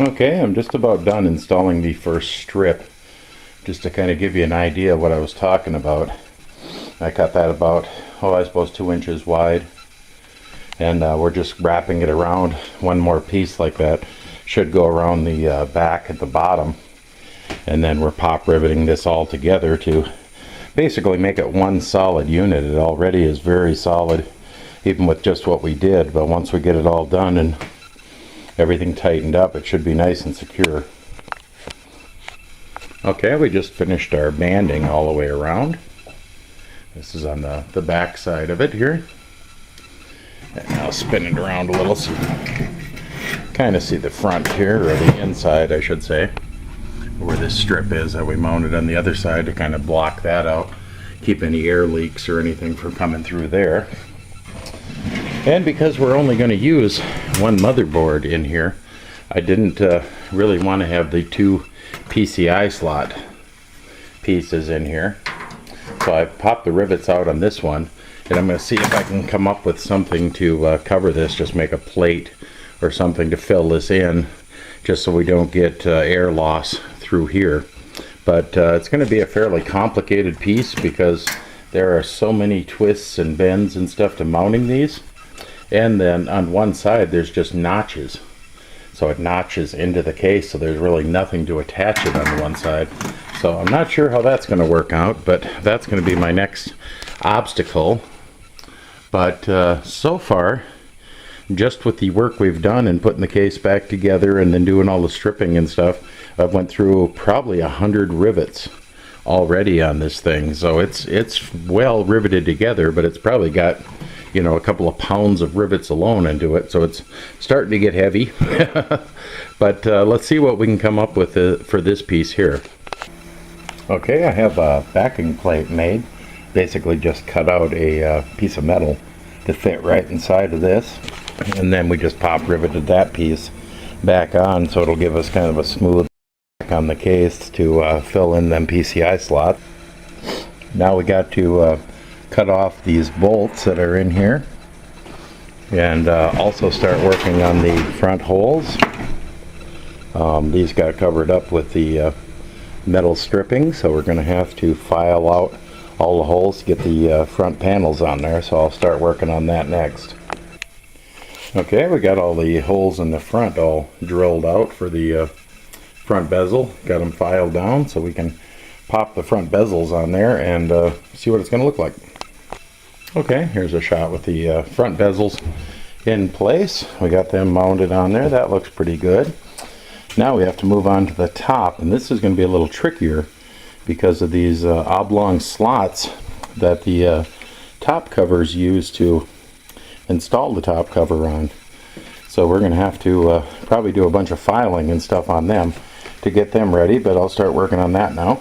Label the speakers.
Speaker 1: Okay, I'm just about done installing the first strip. Just to kind of give you an idea of what I was talking about. I cut that about, I suppose 2 inches wide. And we're just wrapping it around. One more piece like that should go around the back at the bottom. And then we're pop riveting this all together to basically make it one solid unit. It already is very solid, even with just what we did. But once we get it all done and everything tightened up, it should be nice and secure. Okay, we just finished our banding all the way around. This is on the back side of it here. And I'll spin it around a little so you can kind of see the front here, or the inside I should say, where this strip is that we mounted on the other side to kind of block that out, keep any air leaks or anything from coming through there. And because we're only going to use one motherboard in here, I didn't really want to have the two PCI slot pieces in here. So I popped the rivets out on this one, and I'm going to see if I can come up with something to cover this, just make a plate or something to fill this in, just so we don't get air loss through here. But it's going to be a fairly complicated piece because there are so many twists and bends and stuff to mounting these. And then on one side there's just notches. So it notches into the case, so there's really nothing to attach it on the one side. So I'm not sure how that's going to work out, but that's going to be my next obstacle. But so far, just with the work we've done and putting the case back together and then doing all the stripping and stuff, I've went through probably 100 rivets already on this thing. So it's well riveted together, but it's probably got, you know, a couple of pounds of rivets alone into it, so it's starting to get heavy. But let's see what we can come up with for this piece here. Okay, I have a backing plate made. Basically just cut out a piece of metal to fit right inside of this, and then we just pop riveted that piece back on, so it'll give us kind of a smooth back on the case to fill in them PCI slots. Now we got to cut off these bolts that are in here, and also start working on the front holes. These got covered up with the metal stripping, so we're going to have to file out all the holes to get the front panels on there, so I'll start working on that next. Okay, we got all the holes in the front all drilled out for the front bezel. Got them filed down so we can pop the front bezels on there and see what it's going to look like. Okay, here's a shot with the front bezels in place. We got them mounted on there. That looks pretty good. Now we have to move on to the top, and this is going to be a little trickier because of these oblong slots that the top covers use to install the top cover on. So we're going to have to probably do a bunch of filing and stuff on them to get them ready, but I'll start working on that now.